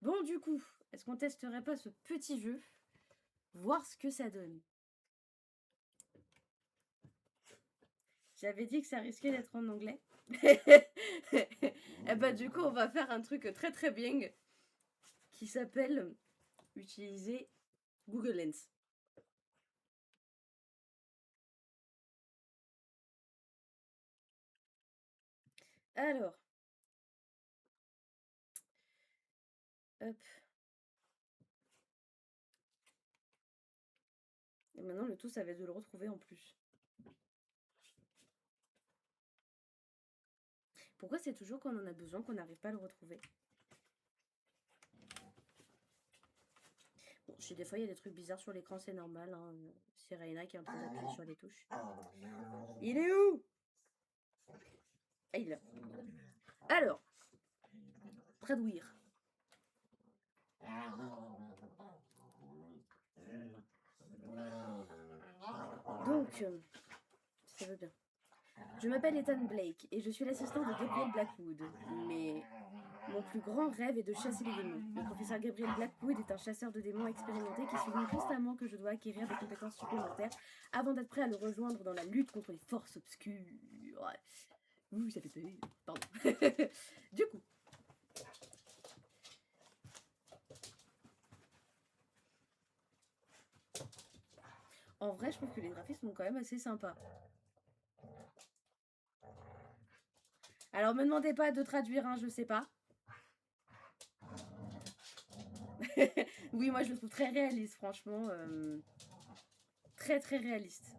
Bon, du coup, est-ce qu'on testerait pas ce petit jeu? Voir ce que ça donne. J'avais dit que ça risquait d'être en anglais. Et bah du coup, on va faire un truc très très bien qui s'appelle utiliser Google Lens. Alors, hop. Et maintenant, le tout, ça va être de le retrouver en plus. Pourquoi c'est toujours quand on en a besoin qu'on n'arrive pas à le retrouver? Bon, si des fois il y a des trucs bizarres sur l'écran, c'est normal. Hein. C'est Reina qui est en train d'appuyer sur les touches. Il est où? Ah, il est là. Alors, traduire. Donc, si ça veut bien. Je m'appelle Ethan Blake et je suis l'assistant de Gabriel Blackwood. Mais mon plus grand rêve est de chasser les démons. Le professeur Gabriel Blackwood est un chasseur de démons expérimenté qui souligne constamment que je dois acquérir des compétences supplémentaires avant d'être prêt à le rejoindre dans la lutte contre les forces obscures. Ouais. Ouh, ça fait peur. Pardon. Du coup. En vrai, je trouve que les graphismes sont quand même assez sympas. Alors, me demandez pas de traduire, hein, je sais pas. Oui, moi je le trouve très réaliste, franchement. Très très réaliste.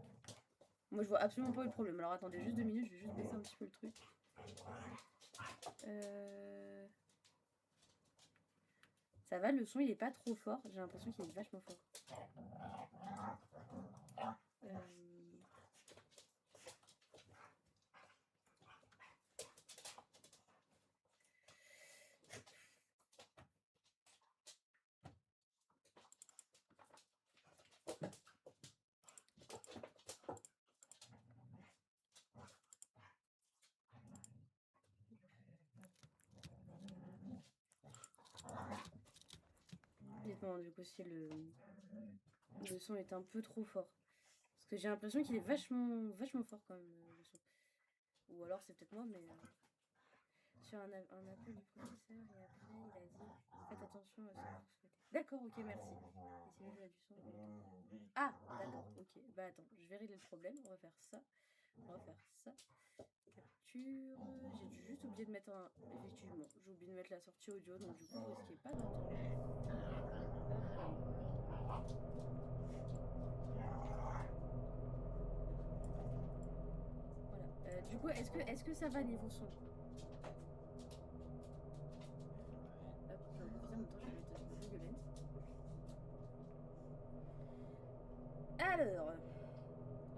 Moi je vois absolument pas le problème. Alors attendez juste 2 minutes, je vais juste baisser un petit peu le truc. Ça va, le son il est pas trop fort. J'ai l'impression qu'il est vachement fort. Dites-moi du coup si le son est un peu trop fort. Parce que j'ai l'impression qu'il est vachement fort quand même, le son. Ou alors c'est peut-être moi, mais sur un appel du professeur et après il a dit faites attention à ce que vous souhaitez. D'accord, ok, merci. Essayez de jouer du son. Ah, d'accord, ok. Bah attends, je vais régler le problème. On va faire ça. On va faire ça. Capture. J'ai juste oublié de mettre un. Effectivement, j'ai oublié de mettre la sortie audio, donc du coup, vous risquez pas d'entendre. Voilà. Du coup, est-ce que ça va niveau son? Hop, j'en profite en même temps, je vais mettre Google Lens. Alors,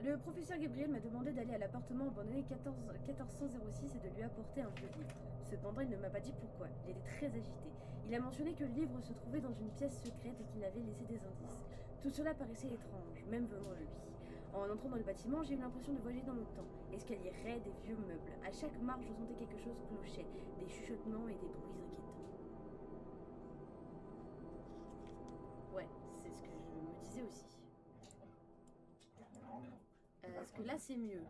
le professeur Gabriel m'a demandé d'aller à l'appartement abandonné 1406 et de lui apporter un vieux livre. Cependant, il ne m'a pas dit pourquoi. Il était très agité. Il a mentionné que le livre se trouvait dans une pièce secrète et qu'il avait laissé des indices. Tout cela paraissait étrange, même venant de lui. En entrant dans le bâtiment, j'ai eu l'impression de voyager dans le temps. Escalier raide et vieux meubles. À chaque marche, je sentais quelque chose clochait. Des chuchotements et des bruits inquiétants. Ouais, c'est ce que je me disais aussi. Est-ce que là, c'est mieux?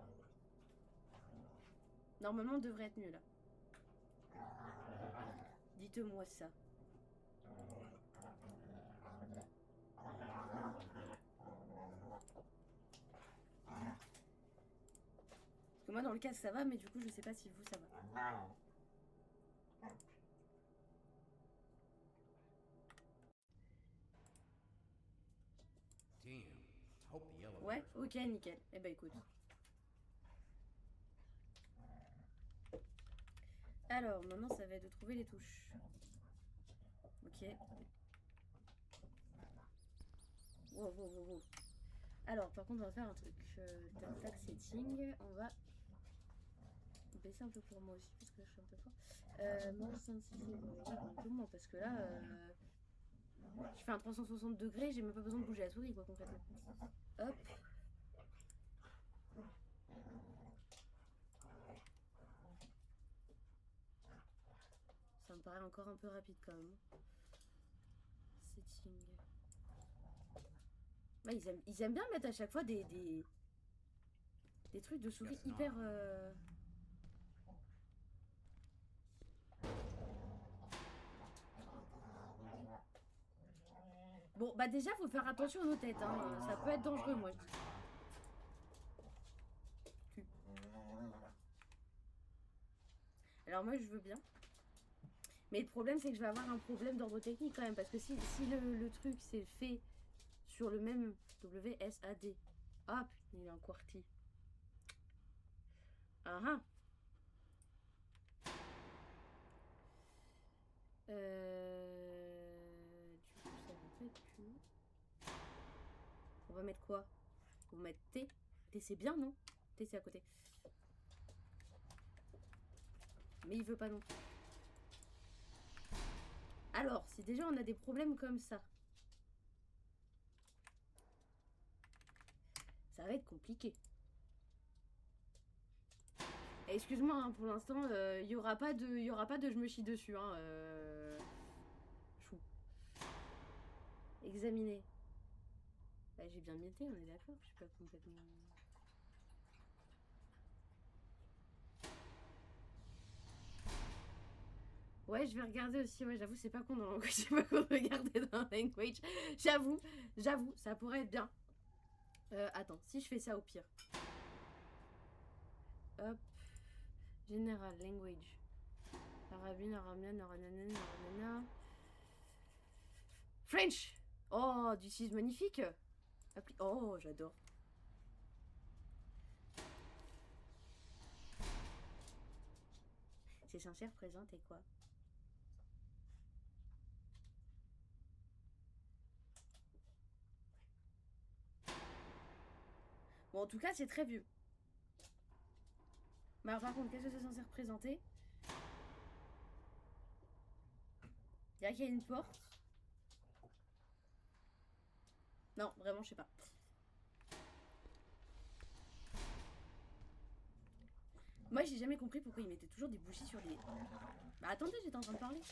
Normalement, on devrait être mieux là. Dites-moi ça. Parce que moi, dans le casque, ça va, mais du coup, je sais pas si vous, ça va. Ouais, ok, nickel. Eh ben, écoute. Alors, maintenant, ça va être de trouver les touches. Ok. Wow, wow, wow, wow. Alors, par contre, on va faire un truc. Tac, tac, setting. On va baisser un peu pour moi aussi, parce que je suis un peu fort. Moins 66, parce que là, je fais un 360 degrés, j'ai même pas besoin de bouger la souris, quoi, concrètement. Hop. Ça me paraît encore un peu rapide quand même. setting. Ouais, ils aiment bien mettre à chaque fois des trucs de souris hyper... Bon, bah déjà, faut faire attention à nos têtes, hein. Ça peut être dangereux, moi, je dis. Alors moi, je veux bien. Mais le problème, c'est que je vais avoir un problème d'ordre technique quand même. Parce que si le truc c'est fait sur le même WSAD. Ah, putain, il est en QWERTY. Ah ah. Du coup, ça va pas être Q. On va mettre quoi? On va mettre T. T, c'est bien, non? T, c'est à côté. Mais il veut pas non plus. Alors, si déjà on a des problèmes comme ça, ça va être compliqué. Excuse-moi, hein, pour l'instant, il y aura pas de je me chie dessus. Hein, Chou. Examiner. Bah, j'ai bien mis le thé, on est d'accord. Je suis pas complètement... Ouais, je vais regarder aussi. Ouais, j'avoue, c'est pas con dans language. C'est pas con de regarder dans language. J'avoue, ça pourrait être bien. Attends, si je fais ça au pire. Hop. General language. Arabine, arabienne, aranana. French. Oh, this is magnifique. Oh, j'adore. C'est sincère, présente et quoi? Bon, en tout cas, c'est très vieux. Mais alors, par contre, qu'est-ce que c'est censé représenter? Il y a qu'il y a une porte. Non, vraiment, je sais pas. Moi, j'ai jamais compris pourquoi ils mettaient toujours des bougies sur les... Bah attendez, j'étais en train de parler.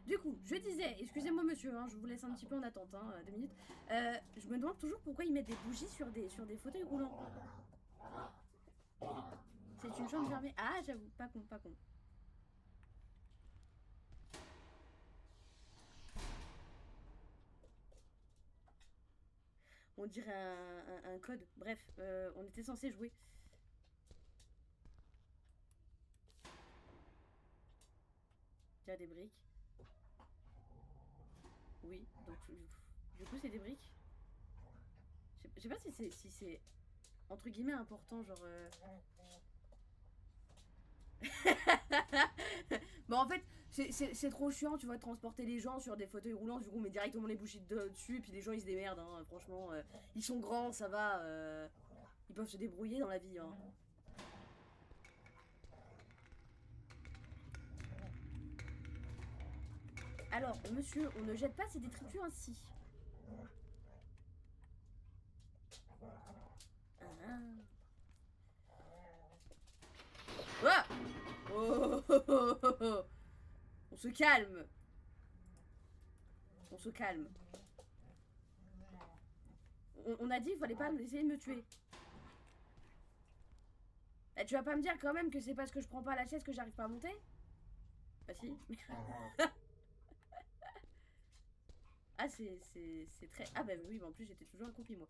Du coup, je disais, excusez-moi monsieur, hein, je vous laisse un petit peu en attente, hein, 2 minutes. Je me demande toujours pourquoi ils mettent des bougies sur des fauteuils roulants. C'est une chambre fermée. Ah, j'avoue, pas con, pas con. On dirait un code. Bref, on était censé jouer. Il y a des briques. Oui, donc du coup c'est des briques. Je sais pas si c'est entre guillemets important, genre... Bon, en fait, c'est trop chiant, tu vois, de transporter les gens sur des fauteuils roulants. Du coup, on met directement les bougies dessus, et puis les gens ils se démerdent, hein, franchement. Ils sont grands, ça va. Ils peuvent se débrouiller dans la vie, hein. Alors, monsieur, on ne jette pas ces détritus ainsi. Ah. Oh, oh, oh, oh, oh. On se calme. On se calme. On a dit qu'il fallait pas essayer de me tuer. Bah, tu vas pas me dire quand même que c'est parce que je prends pas la chaise que j'arrive pas à monter? Bah si. Ah, c'est très... Ah bah oui, mais en plus j'étais toujours accroupie, moi.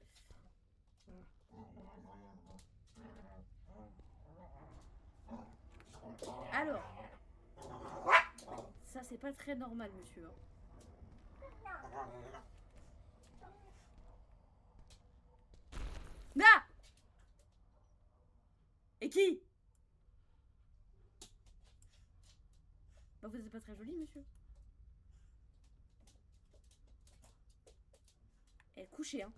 Alors, ça c'est pas très normal, monsieur. Na! Et qui? Bah vous êtes pas très joli, monsieur. Elle est couchée, hein.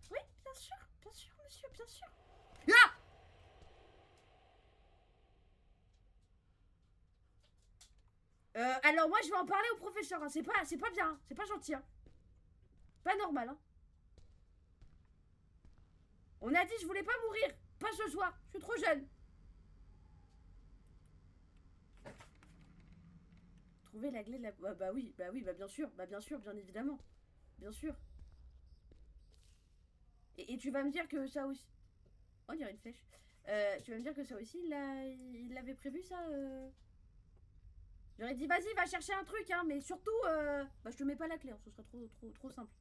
Oui, bien sûr, monsieur, bien sûr. Ah! Alors moi je vais en parler au professeur, hein. C'est pas bien, c'est pas gentil, hein. Pas normal, hein. On a dit je voulais pas mourir. Pas ce soir. Je suis trop jeune. Trouver la clé de la... bah oui, bien sûr, bien évidemment. Bien sûr. Et tu vas me dire que ça aussi... Oh, on dirait une flèche. Tu vas me dire que ça aussi, il l'avait prévu, ça J'aurais dit, vas-y, va chercher un truc, hein, mais surtout, bah, je te mets pas la clé, hein, ce sera trop simple.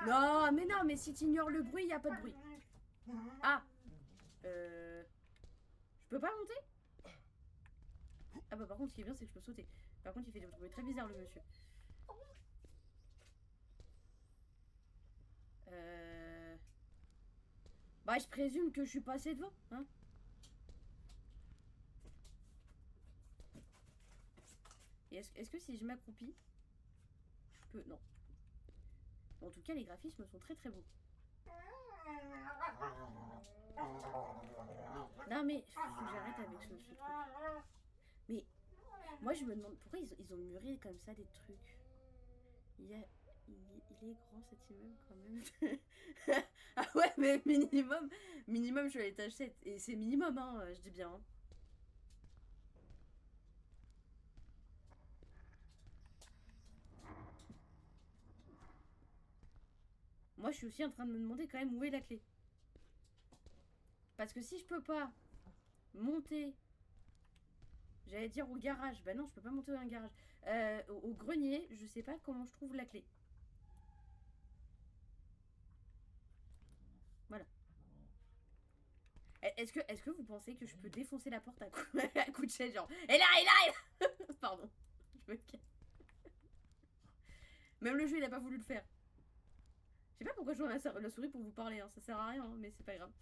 Non, mais si t'ignores le bruit, y a pas de bruit. Ah je peux pas monter? Ah bah par contre, ce qui est bien, c'est que je peux sauter. Par contre, il fait des bruits très bizarres, le monsieur. Bah, je présume que je suis passé devant, hein. Et est-ce que si je m'accroupis, je peux... Non. En tout cas, les graphismes sont très très beaux. Non mais, faut que j'arrête avec ce truc. Mais, moi je me demande, pourquoi ils ont muré comme ça des trucs? Il est grand cet immeuble quand même. Ah ouais, mais minimum je suis à l'étage 7. Et c'est minimum, hein, je dis bien. Hein. Moi je suis aussi en train de me demander quand même où est la clé. Parce que si je peux pas monter, j'allais dire au garage, bah non je peux pas monter dans un garage. Au grenier, je sais pas comment je trouve la clé. Voilà. Est-ce que vous pensez que je peux défoncer la porte à coup de chaise, genre, et là Pardon. Je me calme. Même le jeu, il a pas voulu le faire. Je sais pas pourquoi je joue la souris pour vous parler, hein. Ça sert à rien, hein, mais c'est pas grave.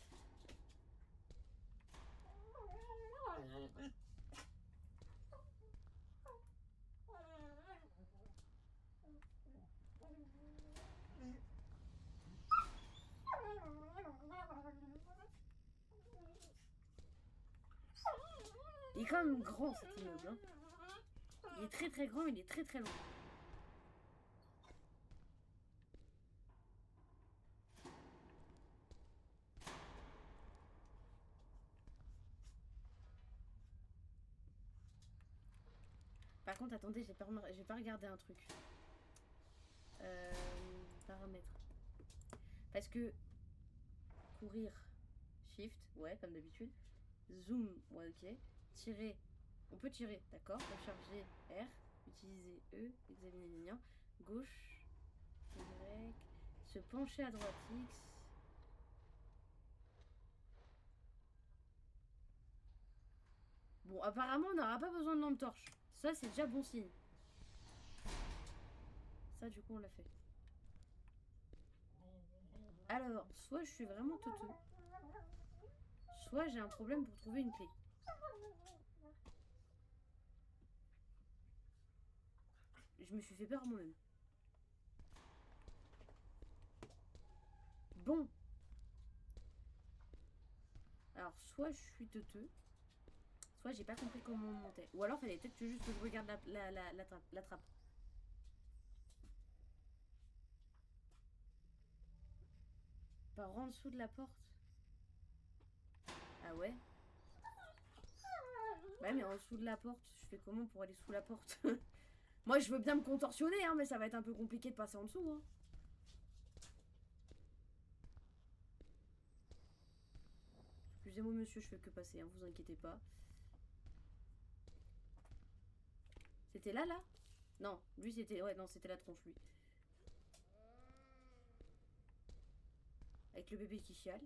Il est quand même grand cet immeuble, hein. Il est très très grand, il est très très long. Par contre, attendez, j'ai pas regardé un truc. Paramètres. Parce que courir, shift, ouais, comme d'habitude. Zoom, ouais, ok. Tirer, on peut tirer, d'accord. Recharger R, utiliser E, examiner les liens. Gauche, Y, se pencher à droite X. Bon, apparemment, on n'aura pas besoin de lampe torche. Ça, c'est déjà bon signe. Ça, du coup, on l'a fait. Alors, soit je suis vraiment teuteux, soit j'ai un problème pour trouver une clé. Je me suis fait peur moi-même. Bon. Alors, soit je suis teuteux, soit j'ai pas compris comment on montait. Ou alors, fallait peut-être juste que je regarde la trappe. Par en dessous de la porte. Ah ouais? Bah mais en dessous de la porte, je fais comment pour aller sous la porte? Moi je veux bien me contorsionner, hein, mais ça va être un peu compliqué de passer en dessous. Hein. Excusez-moi monsieur, je fais que passer, hein, vous inquiétez pas. C'était là? Non, lui c'était... Ouais, non, c'était la tronche, lui. Avec le bébé qui chiale.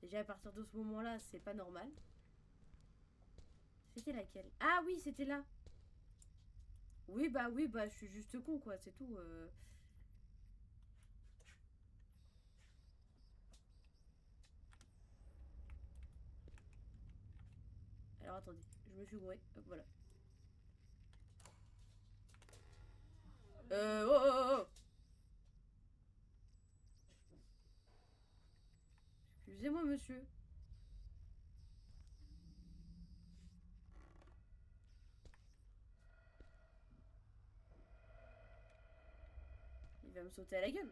Déjà à partir de ce moment-là, c'est pas normal. C'était laquelle? Ah oui, c'était là. Oui, bah, je suis juste con, quoi, c'est tout. Alors attendez, je me suis gourée. Hop, voilà. Oh. Excusez-moi, monsieur. me sauter à la gueule.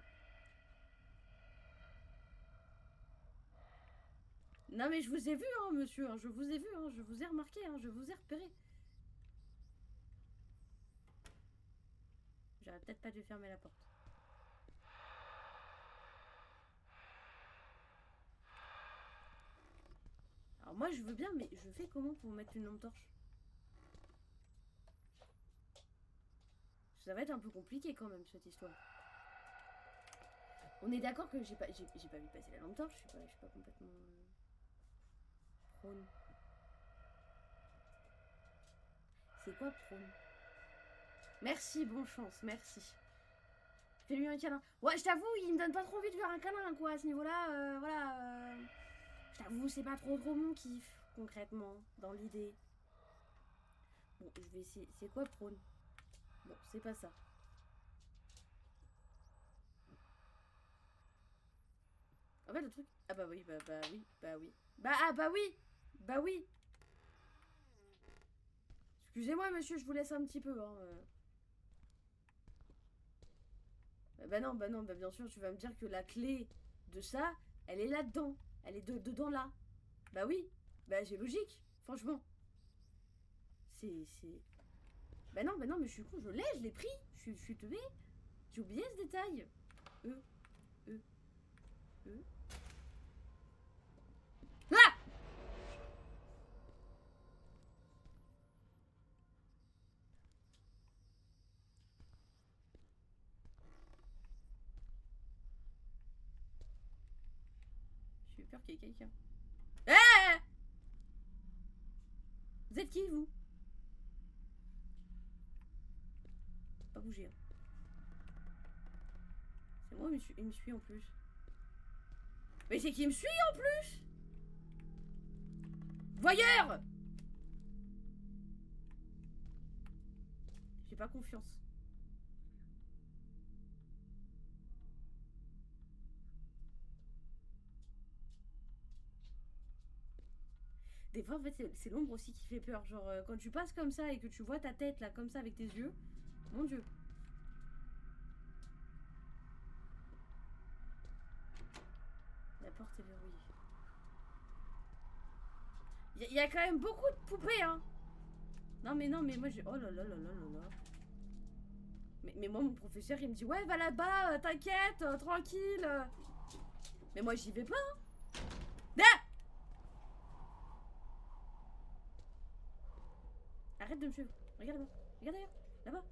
Non mais je vous ai vu, hein, monsieur, hein, je vous ai vu, hein, je vous ai remarqué, hein, je vous ai repéré. J'aurais peut-être pas dû fermer la porte. Alors moi je veux bien, mais je fais comment pour mettre une lampe torche? Ça va être un peu compliqué quand même cette histoire. On est d'accord que j'ai pas vu passer la lampe torche, je suis pas complètement prône. C'est quoi prône? Merci, bonne chance, merci. Fais-lui un câlin. Ouais, je t'avoue, il me donne pas trop envie de faire un câlin, quoi, à ce niveau-là, voilà. Je t'avoue, c'est pas trop mon kiff, concrètement, dans l'idée. Bon, je vais essayer. C'est quoi prône? Bon, c'est pas ça. En fait, le truc... Ah bah oui, bah oui, bah oui. Bah oui. Bah oui. Excusez-moi, monsieur, je vous laisse un petit peu, hein. Bah non, bah bien sûr, tu vas me dire que la clé de ça, elle est là-dedans. Elle est dedans là. Bah oui. Bah c'est logique, franchement. C'est... Bah non, mais je suis con, je l'ai pris. Je suis teubée. J'ai oublié ce détail. Euh. Ah! J'ai eu peur qu'il y ait quelqu'un. Ah! Vous êtes qui, vous? Pas bouger. Hein. C'est moi, il me suit en plus. Mais c'est qui me suit en plus? Voyeur! J'ai pas confiance. Des fois, en fait, c'est l'ombre aussi qui fait peur. Genre, quand tu passes comme ça et que tu vois ta tête là, comme ça, avec tes yeux, mon dieu. La porte est verrouillée. Il y a quand même beaucoup de poupées, hein. Non, mais moi, j'ai... Oh là là là là là là. Mais moi, mon professeur, il me dit, ouais, va là-bas, t'inquiète, tranquille. Mais moi, j'y vais pas, hein. Ah! Arrête de me suivre. Regarde là-bas. Regarde d'ailleurs. Là-bas.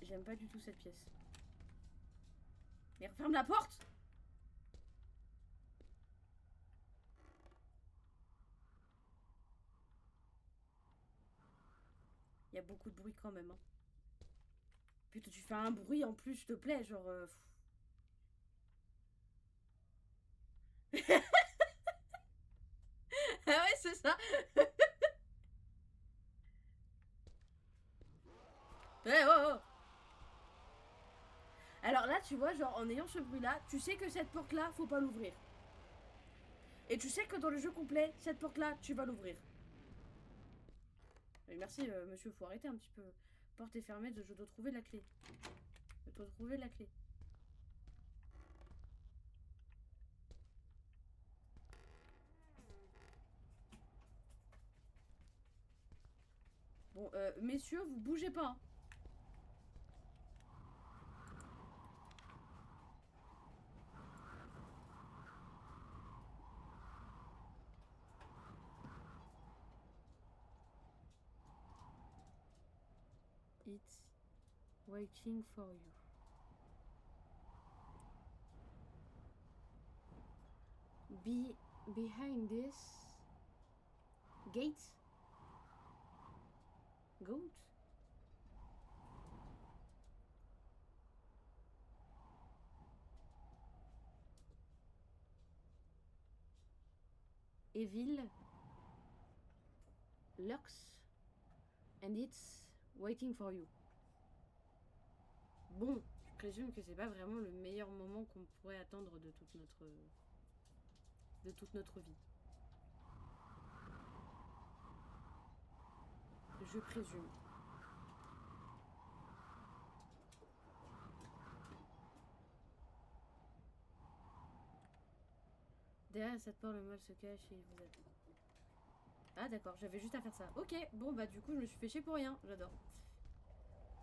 J'aime pas du tout cette pièce. Mais referme la porte! Il y a beaucoup de bruit quand même. Hein. Putain, tu fais un bruit en plus, s'il te plaît, genre. Ah ouais, c'est ça. Ouais, oh, oh. Alors là, tu vois, genre en ayant ce bruit-là, tu sais que cette porte-là, faut pas l'ouvrir. Et tu sais que dans le jeu complet, cette porte-là, tu vas l'ouvrir. Merci, monsieur, faut arrêter un petit peu. Porte est fermée, je dois trouver la clé. Je dois trouver la clé. Bon, messieurs, vous bougez pas. Hein. It's waiting for you. Behind this gate. Goat. Evil lurks and it's waiting for you. Bon, je présume que c'est pas vraiment le meilleur moment qu'on pourrait attendre de toute notre vie. Je présume. Derrière cette porte, le mal se cache et il vous attend. Ah d'accord, j'avais juste à faire ça. Ok, bon bah du coup je me suis fait chier pour rien. J'adore.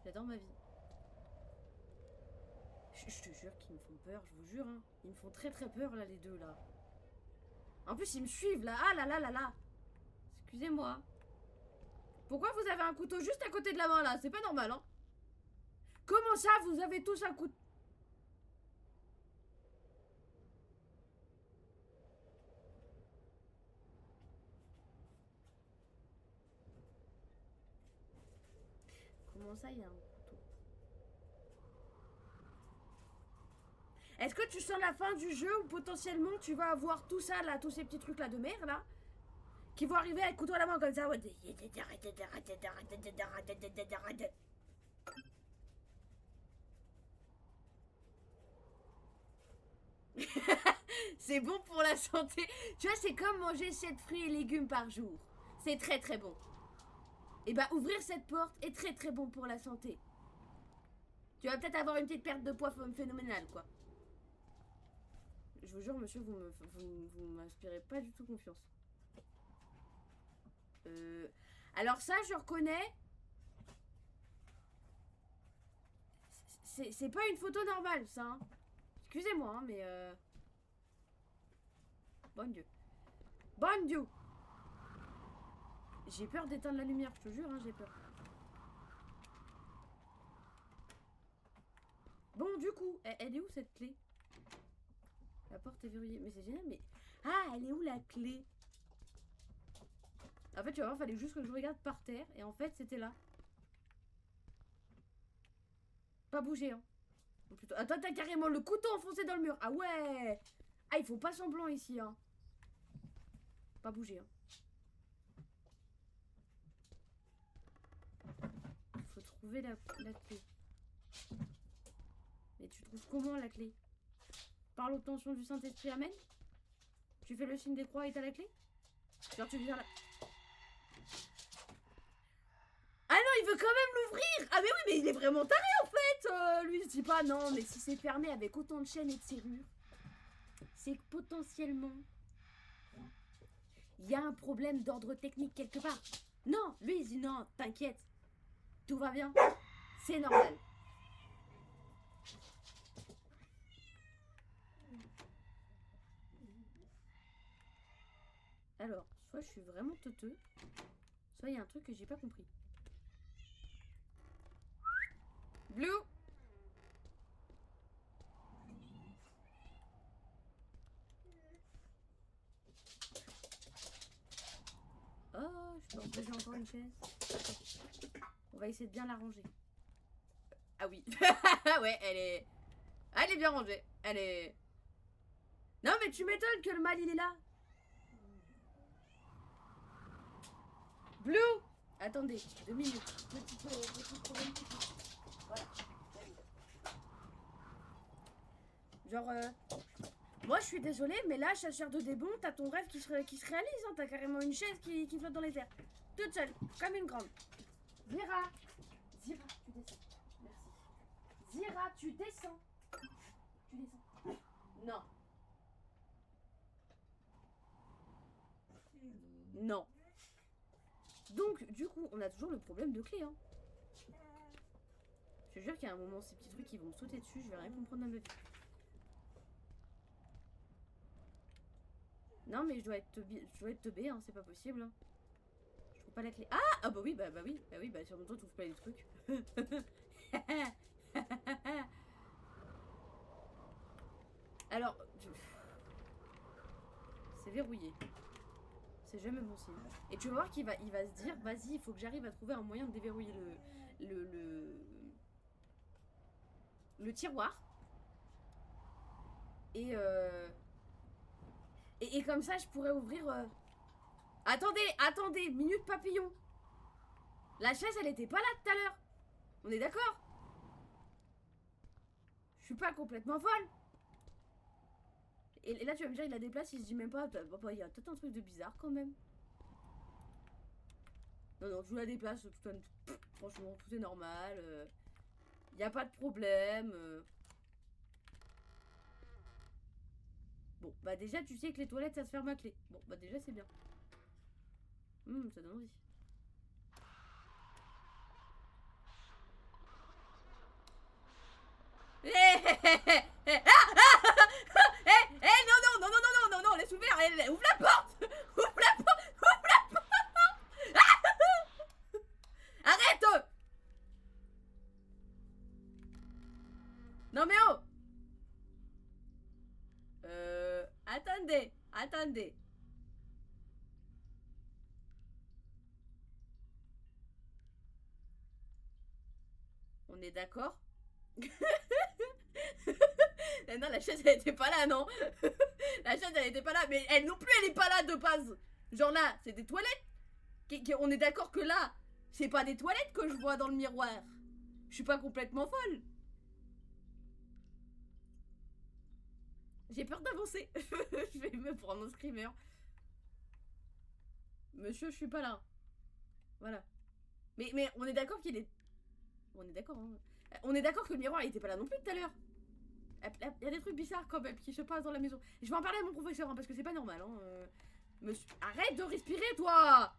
J'adore ma vie. Je te jure qu'ils me font peur, je vous jure. Hein. Ils me font très très peur là les deux là. En plus ils me suivent là. Ah là là là là. Excusez-moi. Pourquoi vous avez un couteau juste à côté de la main là? C'est pas normal hein. Comment ça vous avez tous un couteau? Comment ça il y a un couteau? Est-ce que tu sens la fin du jeu où potentiellement tu vas avoir tout ça là, tous ces petits trucs là de merde là qui vont arriver avec le couteau à la main comme ça. C'est bon pour la santé. Tu vois, c'est comme manger 7 fruits et légumes par jour. C'est très très bon. Et bah ouvrir cette porte est très très bon pour la santé. Tu vas peut-être avoir une petite perte de poids phénoménale quoi. Je vous jure monsieur, vous m'inspirez pas du tout confiance. Alors ça je reconnais. C'est pas une photo normale ça. Hein. Excusez-moi hein, mais bon Dieu. Bon Dieu. J'ai peur d'éteindre la lumière, je te jure, hein, j'ai peur. Bon, du coup, elle est où cette clé? La porte est verrouillée. Mais c'est génial, mais... Ah, elle est où la clé? En fait, tu vas voir, fallait juste que je regarde par terre. Et en fait, c'était là. Pas bouger, hein. Plutôt... Attends, t'as carrément le couteau enfoncé dans le mur. Ah ouais. Ah, ils font pas semblant ici, hein. Pas bouger, hein. Il faut trouver la clé. Mais tu trouves comment la clé? Par l'obtention du Saint-Esprit, amen? Tu fais le signe des croix et t'as la clé? Genre tu viens là... Ah non, il veut quand même l'ouvrir. Ah mais oui, mais il est vraiment taré en fait. Lui, il se dit pas non, mais si c'est fermé avec autant de chaînes et de serrures, c'est que potentiellement, il y a un problème d'ordre technique quelque part. Non, lui, il dit non, t'inquiète, tout va bien, c'est normal. Alors, soit je suis vraiment teuteux, soit il y a un truc que j'ai pas compris. Blue. Oh, je peux emposer encore une chaise. On va essayer de bien la ranger. Ah oui. Ouais, elle est... Ah, elle est bien rangée. Elle est... Non, mais tu m'étonnes que le mal, il est là. Blue. Attendez, 2 minutes. Petit problème. Voilà. Genre, moi je suis désolée, mais là, chasseur de démons, t'as ton rêve qui se réalise. Hein. T'as carrément une chaise qui flotte dans les airs. Toute seule, comme une grande. Zira, tu descends. Merci. Zira, tu descends. Tu descends. Non. Non. Donc, du coup, on a toujours le problème de clé. Hein. Je te jure qu'il y a un moment, ces petits trucs qui vont me sauter dessus, je vais rien comprendre dans ma vie. Non, mais je dois être teubé, hein, c'est pas possible. Hein. Je trouve pas la clé. Ah bah oui, sur mon tour, tu trouves pas les trucs. Alors, c'est verrouillé. C'est jamais bon signe. Et tu vas voir qu'il va se dire, vas-y, il faut que j'arrive à trouver un moyen de déverrouiller le tiroir. Et comme ça, je pourrais ouvrir... Attendez, minute papillon. La chaise, elle était pas là tout à l'heure. On est d'accord? suis pas complètement folle. Et là, tu vas me dire, il la déplace, il se dit même pas, il y a peut-être un truc de bizarre quand même. Non, non, je la déplace, franchement, tout est normal. Y a pas de problème. Bon, bah déjà, tu sais que les toilettes, ça se ferme à clé. Bon, bah déjà, c'est bien. Ça donne envie. Hé, non, non, non, non, non, non, non, non, laisse ouvert, ouvre la porte. Ouvre la porte, ouvre la porte. Arrête. Non mais oh. Attendez, attendez. On est d'accord? Non, la chaise, elle était pas là, non. La chaise, elle était pas là. Mais elle non plus, elle est pas là de base. Genre là, c'est des toilettes. On est d'accord que là, c'est pas des toilettes que je vois dans le miroir. Je suis pas complètement folle. J'ai peur d'avancer. Je vais me prendre un screamer. Monsieur, je suis pas là. Voilà. Mais on est d'accord qu'il est... On est d'accord, hein. On est d'accord que le miroir, il était pas là non plus tout à l'heure. Il y a des trucs bizarres quand même qui se passent dans la maison. Je vais en parler à mon professeur, hein, parce que c'est pas normal. Hein. Monsieur... Arrête de respirer, toi.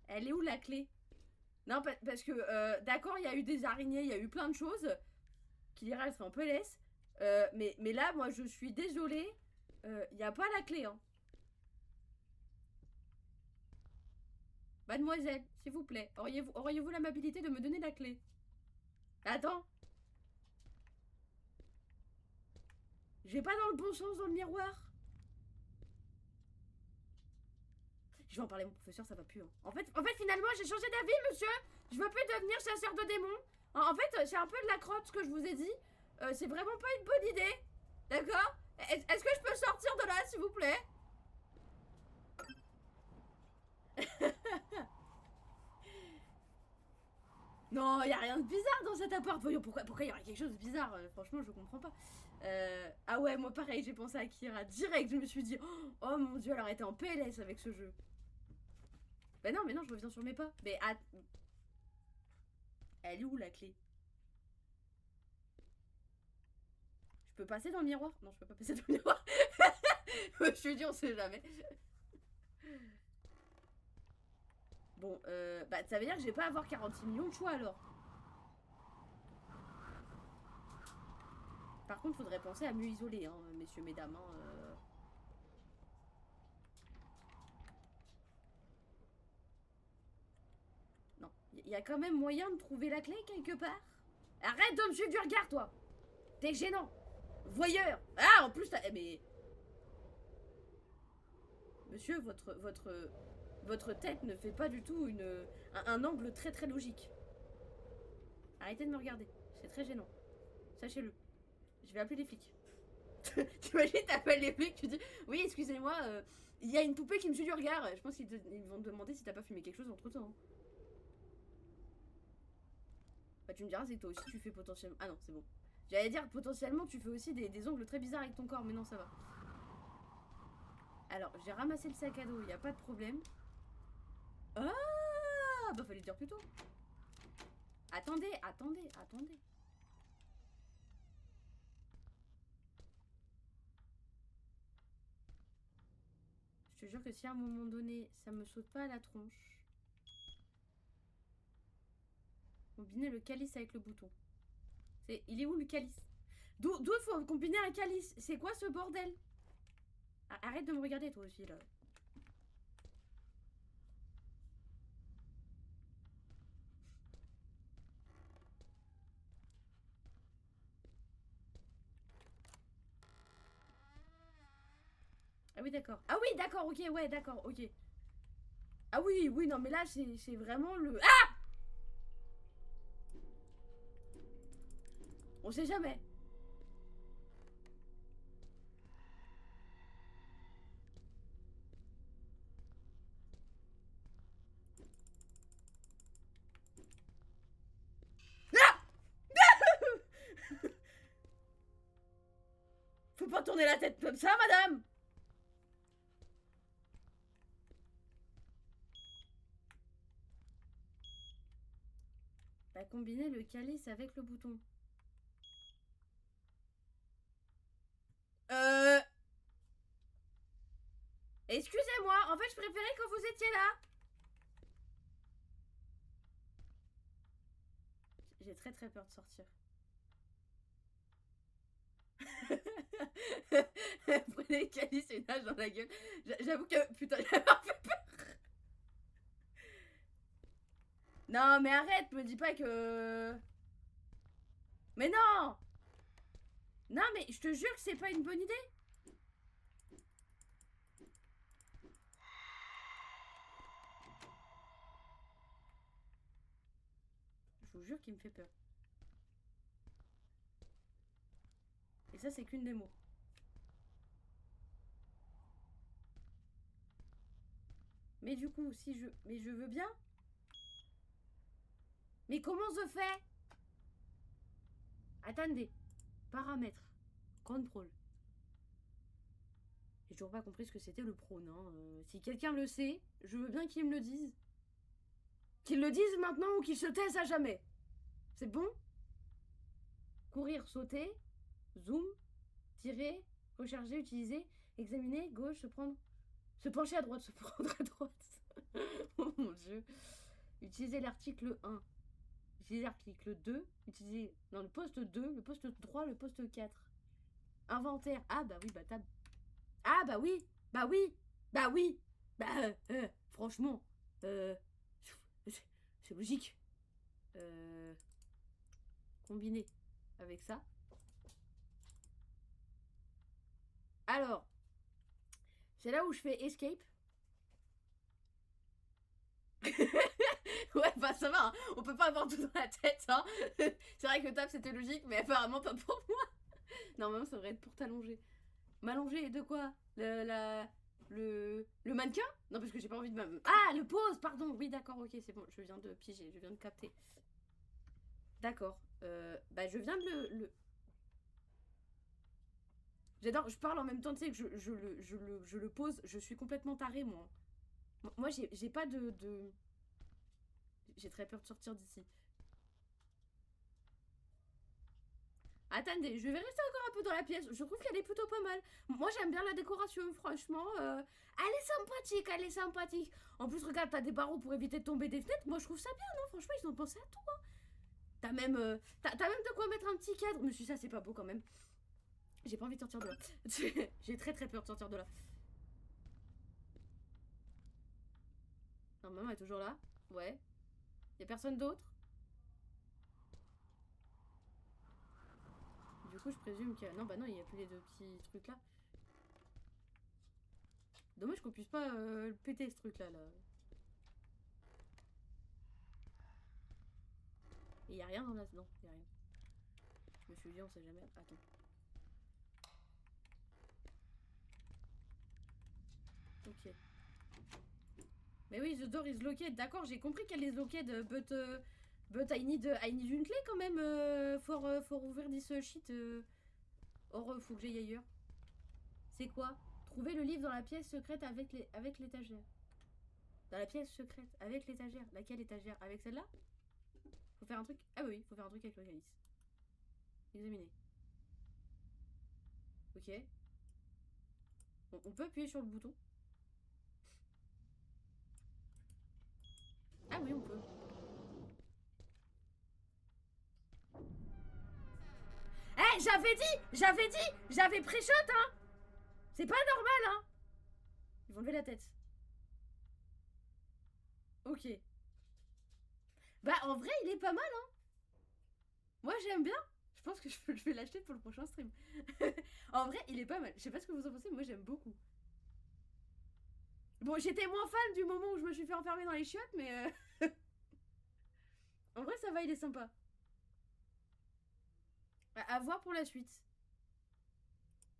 Elle est où la clé? Non, parce que, d'accord, il y a eu des araignées, il y a eu plein de choses. Qui dirait, elle serait un peu laisse. Mais là, moi, je suis désolée. Il n'y a pas la clé, hein. Mademoiselle, s'il vous plaît, auriez-vous l'amabilité de me donner la clé? Attends. J'ai pas dans le bon sens dans le miroir. Je vais en parler à mon professeur, ça va plus. Hein. En fait, finalement, j'ai changé d'avis, monsieur. Je veux plus devenir chasseur de démons. En fait, c'est un peu de la crotte ce que je vous ai dit. C'est vraiment pas une bonne idée. D'accord? Est-ce que je peux sortir de là, s'il vous plaît? Non, y a rien de bizarre dans cet appart. Voyons, pourquoi y aurait quelque chose de bizarre? Franchement, je comprends pas. Ah ouais, moi pareil, j'ai pensé à Kira. Direct, je me suis dit, oh mon dieu, elle aurait été en PLS avec ce jeu. Bah non, mais non, je reviens sur mes pas. Mais elle est où la clé? Je peux passer dans le miroir? Non, je peux pas passer dans le miroir. Je me suis dit, on sait jamais. Bon, bah ça veut dire que je vais pas avoir 46 millions de choix alors. Par contre, faudrait penser à mieux isoler, hein, messieurs, mesdames. Hein, Non, il y a quand même moyen de trouver la clé quelque part. Arrête de me suivre du regard, toi. T'es gênant. Voyeur. Ah, en plus, mais... Monsieur, votre tête ne fait pas du tout un angle très très logique. Arrêtez de me regarder. C'est très gênant. Sachez-le. Je vais appeler les flics. T'imagines, t'appelles les flics, tu dis oui, excusez-moi, il y a une poupée qui me suit du regard. Je pense qu'ils vont te demander si t'as pas fumé quelque chose entre temps. Bah, tu me diras, c'est que toi aussi tu fais potentiellement. Ah non, c'est bon. J'allais dire potentiellement tu fais aussi des ongles très bizarres avec ton corps, mais non, ça va. Alors, j'ai ramassé le sac à dos, il a pas de problème. Ah, bah fallait le dire plus tôt. Attendez, attendez, attendez. Je te jure que si à un moment donné, ça me saute pas à la tronche. Combiner le calice avec le bouton. Il est où le calice? D'où faut combiner un calice? C'est quoi ce bordel? Arrête de me regarder toi aussi là. Ah oui d'accord. Ah oui d'accord, ok, ouais d'accord, ok. Ah oui, oui, non mais là c'est vraiment le... Ah! On sait jamais. tourner la tête comme ça, madame? Bah, combiner le calice avec le bouton. Excusez-moi, en fait, je préférais quand vous étiez là. J'ai très très peur de sortir. Prenez le calice et nage dans la gueule. J'avoue que, putain, j'ai fait peur. Non, mais arrête, me dis pas que... Mais non! Non, mais je te jure que c'est pas une bonne idée. Je vous jure qu'il me fait peur. Et ça, c'est qu'une démo. Mais du coup, si je... Mais je veux bien. Mais comment je fais? Attendez. Paramètres. Contrôle. J'ai toujours pas compris ce que c'était le prône. Hein. Si quelqu'un le sait, je veux bien qu'il me le dise. Qu'il le dise maintenant ou qu'il se taise à jamais. C'est bon? Courir, sauter, zoom, tirer, recharger, utiliser, examiner, gauche, se prendre... Se pencher à droite, se prendre à droite. Oh mon dieu. Utiliser l'article 1. Utiliser l'article 2. Utiliser... Non, le poste 2, le poste 3, le poste 4. Inventaire. Ah bah oui, bah tab. Ah bah oui. Bah oui. Bah oui. Bah franchement. C'est logique. Combiner avec ça. Alors. C'est là où je fais escape. Ouais, bah ça va, hein. On peut pas avoir tout dans la tête, hein. C'est vrai que tab c'était logique, mais apparemment pas pour moi. Normalement ça devrait être pour t'allonger. M'allonger de quoi? Le mannequin? Non, parce que j'ai pas envie de Ah, le pose, pardon. Oui, d'accord, ok, c'est bon. Je viens de piger, je viens de capter. D'accord. Bah, je viens de le... J'adore, je parle en même temps, tu sais, que je le pose. Je suis complètement tarée, moi. Moi, j'ai pas de... J'ai très peur de sortir d'ici. Attendez, je vais rester encore un peu dans la pièce. Je trouve qu'elle est plutôt pas mal. Moi, j'aime bien la décoration, franchement. Elle est sympathique, elle est sympathique. En plus, regarde, t'as des barreaux pour éviter de tomber des fenêtres. Moi, je trouve ça bien, non? Franchement, ils ont pensé à tout. Hein. T'as même de quoi mettre un petit cadre. Mais si ça, c'est pas beau quand même. J'ai pas envie de sortir de là. J'ai très très peur de sortir de là. Non, maman est toujours là. Ouais. Y'a personne d'autre? Du coup, je présume que... Non, bah non, il y a plus les deux petits trucs là. Dommage qu'on puisse pas péter ce truc là. Et y a rien dans la... Non, y a rien. Je me suis dit, on sait jamais. Attends. Ok. Mais oui, the door is locked. D'accord, j'ai compris qu'elle est locked, but I need une clé quand même for ouvrir this shit. Or, faut que j'aille ailleurs. C'est quoi? Trouver le livre dans la pièce secrète avec l'étagère. Dans la pièce secrète avec l'étagère. Laquelle étagère? Avec celle-là? Faut faire un truc. Ah oui, faut faire un truc avec le calice. Examiner. Ok. On peut appuyer sur le bouton. Ah oui, on peut. Eh, j'avais pré-shot, hein. C'est pas normal, hein. Ils vont lever la tête. Ok. Bah, en vrai, il est pas mal, hein. Moi, j'aime bien. Je pense que je vais l'acheter pour le prochain stream. En vrai, il est pas mal. Je sais pas ce que vous en pensez, mais moi, j'aime beaucoup. Bon, j'étais moins fan du moment où je me suis fait enfermer dans les chiottes, mais... En vrai, ça va, il est sympa. À voir pour la suite.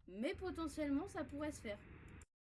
Mais potentiellement, ça pourrait se faire.